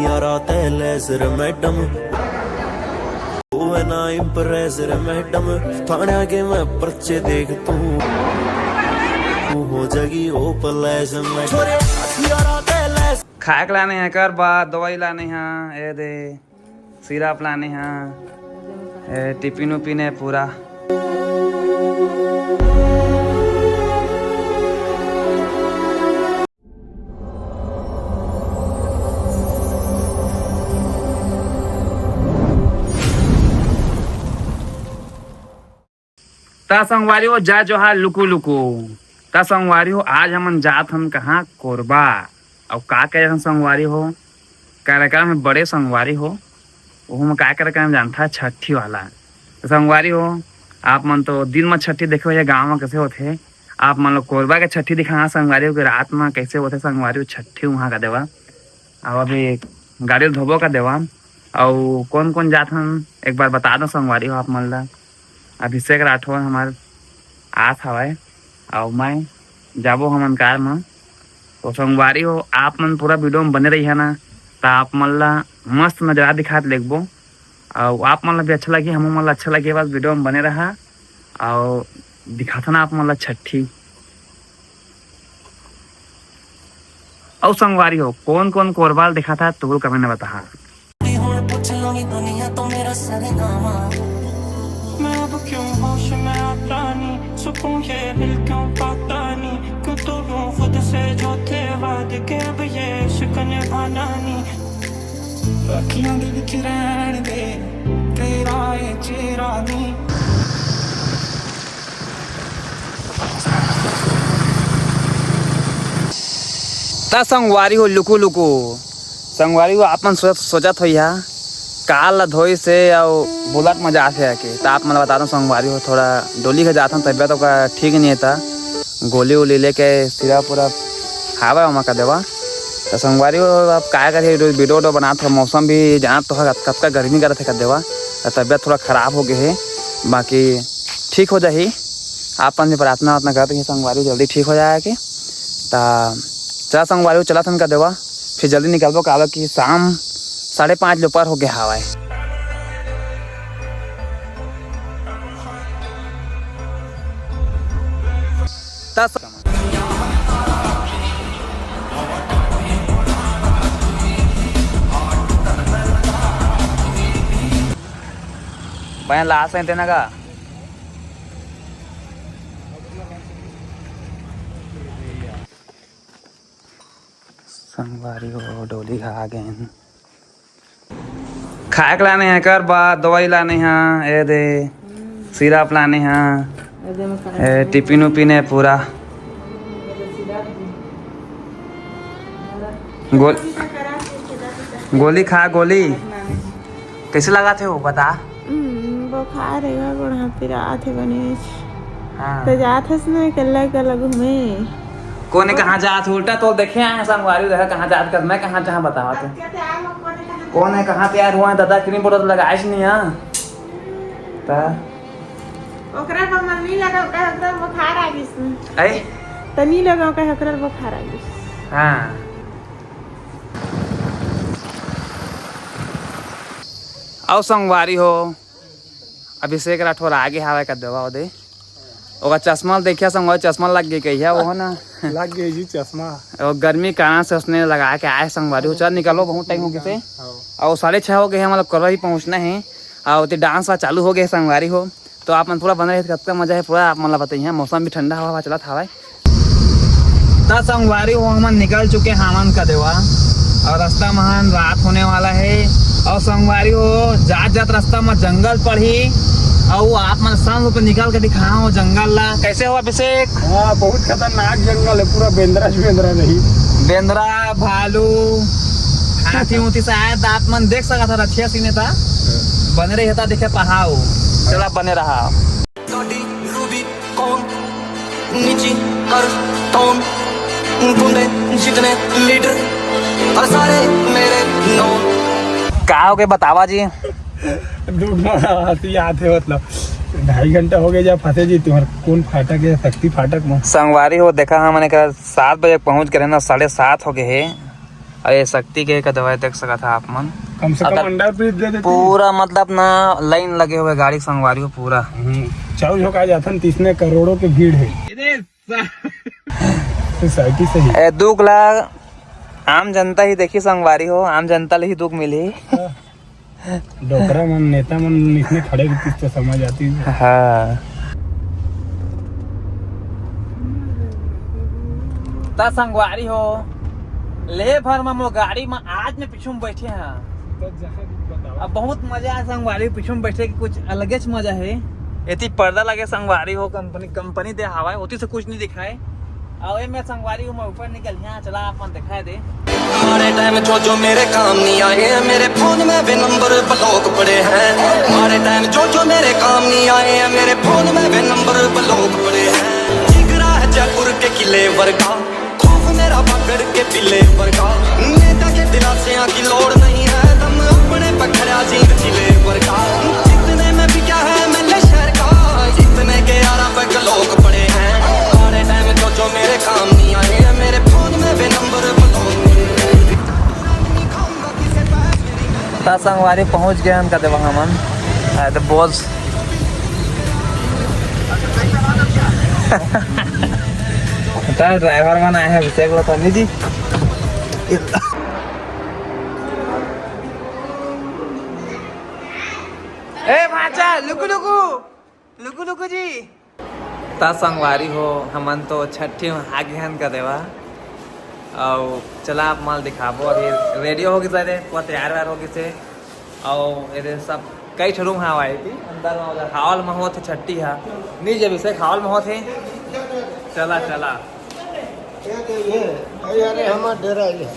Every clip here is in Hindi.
अखियां रात लेजर मैडम वो ना इम्प्रेसर मैडम थाने आगे मैं पर्चे देख तू हो जाएगी ओ प्लेस मैडम अखियां रात लेजर खाक लाने हैं कर बाद दवाई लाने हैं ये दे सिरप लाने हैं टिफिन उपिन है पूरा ता संगवारी हो जा जो हा लुकू लुकू ता संगवारी हो आज हम जात हम कहाँ कोरबा और का कह संगवारी हो कार्यक्रम में बड़े संगवारी हो वो हम का कार्यक्रम जानता छठी वाला तो संगवारी हो आप मन तो दिन में छठी देखे हो गाँव में कैसे होते आप मान लो कोरबा के छठी दिखा संगवारी हो कि रात में कैसे होते संगवारी हो छठी वहाँ का देवा और अभी गाड़ी धोबो का देवा और कौन कौन जात हम एक बार बता दो संगवारी हो आप मन ला अभिषेक राठौर हमार आस हवाए और मैं जाबो हमन कार में तो संगवारी हो आप मन पूरा वीडियो में बने रही है ना तो आप मन ला मस्त नज़ारा दिखा देखबो और आप मन ला भी अच्छा लगी हम मन ला अच्छा लगे बस वीडियो में बने रहा और दिखाता ना आप मन ला छठी और संगवारी हो कौन कौन कोरबाल दिखा था तो कमेंट में बता मैं अब क्यों होश में आता नहीं सुकून ये दिल क्यों पाता नहीं क्यों तो यूं खुद से जो थे वादे के अब ये इश्क निभाना नहीं अखियां दे विच रहन दे तेरा ये चेहरा नहीं ता संगवारी हो लुकू लुकू संगवारी हो आप मन सोचत हो यहाँ काल धोई से और बुलेट में जाते है कि आप मतलब बता दो संगवारी हो थोड़ा डोली के जाता हूँ तबियत का ठीक नहीं था गोली वोली लेके सिरा पूरा हवा वहाँ का देवा तो संगवारी हो आप क्या करे वीडियो बना था मौसम भी जाना तो कब का गर्मी कर थे कर देवा तो तबियत थोड़ा ख़राब हो गई है बाकी ठीक हो जाए आप भी प्रार्थना वार्थना करते हैं संगवारी जल्दी ठीक हो जाए कि चला संगवारी चला था कर देवा फिर जल्दी निकलबो कहा कि शाम 5:30 दोपहर हो गया हवा भैया लास्ट है तेना का संगवारी हो डोली आ गए खाक लाने हैं कर बाद दवाई लाने हैं ये दे सिरप लाने हैं टिफिन उपिन है पूरा गोली खा गोली कैसे लगाते हो बता बुखार है गोड़ा पिरा थे गणेश तो जात हस ना कल्ला कल्ला घूमे कोने कहाँ जात उल्टा तो देखे आए संगवारी देखा कहाँ जात कर मैं कहाँ चाह बताओ तो कौन है कहाँ तैयार हुआ है दादा क्रीम पाउडर लगाइस नहीं है ओकरा पर मन नहीं लगा का हकरा बुखार आ गइस ऐ तनी लगा का हकरा बुखार आ गइस हां आओ संगवारी हो अभिषेक राठौर आगे हवा कर देवा दे ओका चश्मा देखिया संगवारी चश्मा लग गई कहिया वो ना लग गई जी चश्मा और गर्मी कारण से उसने लगा के आए संगवारी हो चल निकलो बहुत टाइम हो गया से और 6:30 हो गए मतलब कर ही पहुँचना है और तो डांस चालू हो गए संगवारी हो तो आप मन पूरा बन रहे कब का मजा है पूरा आप मतलब बताइए मौसम भी ठंडा हवा चला था भाई संगवारी हो हम निकल चुके हमन का देवा और रास्ता महान रात होने वाला है और संगवारी हो जात जात रास्ता में जंगल पड़ी और आप मन शाम पे निकाल के दिखाओ जंगल ला कैसे हो अभिषेक हाँ बहुत खतरनाक जंगल है पूरा बेंद्रा नहीं बेंद्रा भालू हाथी उथी शायद आप मन देख सका था रथिया सीने था बने रही था देखे पहाड़ चला बने रहा क्या हो गए बतावा जी हाथी आते मतलब 2.5 घंटा हो गया जब फंसे जी तुम्हारे कौन फाटक है शक्ति फाटक में संगवारी हो देखा हमने 7 बजे पहुंच गए ना 7:30 हो गए है अरे शक्ति के का दवाई देख सका था आप मन। कम से कम अगर अंडा ब्रिज दे देती। पूरा मतलब ना लाइन लगे हुए गाड़ी संगवारी हो पूरा। चाउ झोंका जाथन तीसने करोड़ों की भीड़ है सोसाइटी से ही। दुख ला आम जनता ही देखी संगवारी हो, आम जनता ले ही दुख मिली। डोकरा मन नेता मन इसमें खड़े रहती तो समझ आती है। हाँ ता संगवारी हो ले भर में मो गाड़ी में आज में पीछू में बैठे हैं। अब बहुत मजा है संगवारी पीछू में बैठे की, कुछ अलग ही मजा है। इतनी पर्दा लगे संगवारी हो, कंपनी दे हवा होती से कुछ नहीं दिखाए। और मैं संगवारी हूँ, मैं ऊपर निकल यहाँ चला आप मन दिखाए दे। हमारे टाइम जो मेरे काम नहीं आए हैं, मेरे फोन में भी नंबर ब्लॉक पड़े हैं। हमारे टाइम जो मेरे काम नहीं आए हैं, मेरे फोन में भी नंबर ब्लॉक पड़े हैं। जिगरा है जयपुर के किले वर्गा, खौफ मेरा पकड़ के पिले वर्गा। नेता के दिलासियां की लोड़ नहीं है, दम अपने पखड़ा जीत जिले वर्गा। जितने में भी क्या है मेरे शहर का, जितने के यारा पे लोग पड़े हैं। हमारे टाइम जो मेरे काम नहीं आए हैं, मेरे फोन में भी नंबर ब्लॉक पड़े हैं। ता संगवारी पहुंच गए उनका देवा हमन तो बोझ ड्राइवर मन आए हैं अभिषेक लोथनी जी। ए भाचा लुकु लुकु लुकु लुकु जी। ता संगवारी हो हमन तो छठी में आगे हन का देवा। और चला आप माल दिखाबो, अभी रेडी होगी सारे पूरा तैयार व्यार होगी से। और ये सब कई रूम हाँ आई थी अंदर में, उधर हाल में होते छट्टी है नहीं जब इसे हाल में होते। चला चला अरे हमारा डेरा है।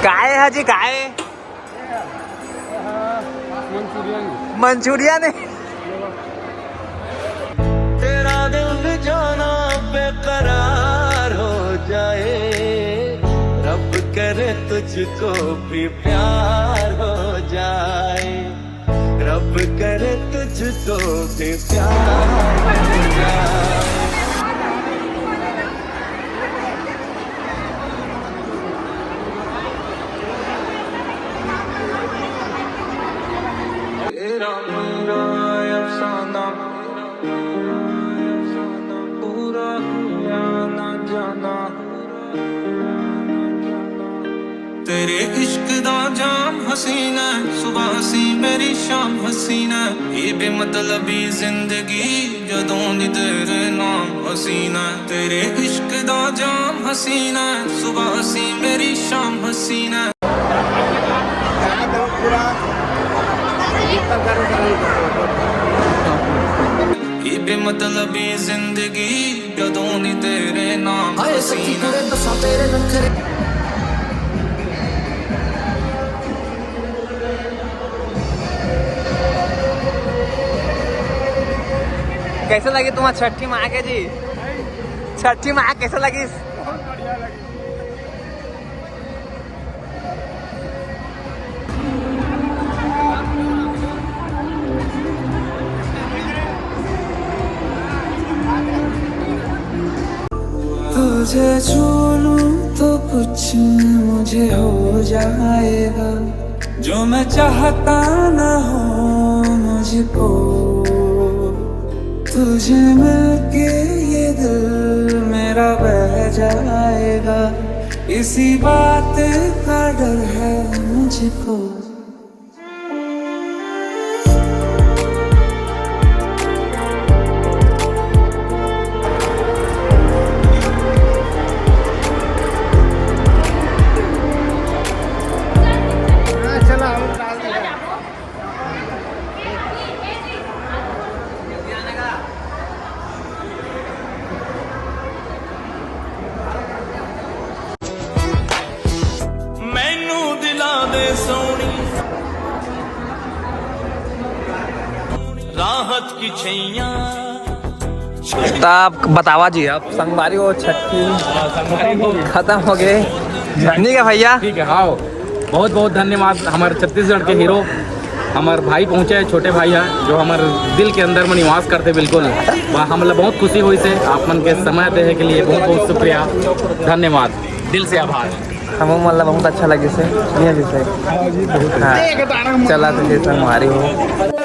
काहे है जी काहे मंचूरियन है। तेरा दिल जाना बेकरार हो जाए, रब करे तुझको भी प्यार हो जाए। रब करे तुझको भी प्यार हो जाए। तेरा मेरा अफसाना पूरा हुआ ना जाना। तेरे इश्क दा जाम हसीना, सुबह हसी मेरी शाम हसीना। ये बेमतलबी जिंदगी जदों दी तेरे नाम हसीना। तेरे इश्क दा जाम हसीना, सुबह हसी मेरी शाम हसीना। ये बेमतलबी जिंदगी जदों दी तेरे नाम हसीना। कैसे लगी तुम्हारा छठी माँ के जी? छठी माँ कैसे लगी? तुझे छू लूं तो कुछ मुझे हो जाएगा, जो मैं चाहता ना हो मुझको। तुझे मिलके ये दिल मेरा बह जाएगा, इसी बात का डर है मुझको। मैनू दिला दे सोनी तब बतावा जी अब संगवारी हो छठी खत्म हो गए नहीं क्या भैया। ठीक है। हाँ बहुत बहुत धन्यवाद हमारे छत्तीसगढ़ के हीरो हमारे भाई पहुँचे हैं, छोटे भाई हैं जो हमारे दिल के अंदर में निवास करते बिल्कुल। हम लोग बहुत खुशी हुई से आप मन के समय देने के लिए बहुत बहुत शुक्रिया, धन्यवाद, दिल से आभार। हमें मतलब बहुत अच्छा लगे से हाँ चला तो संगवारी हो।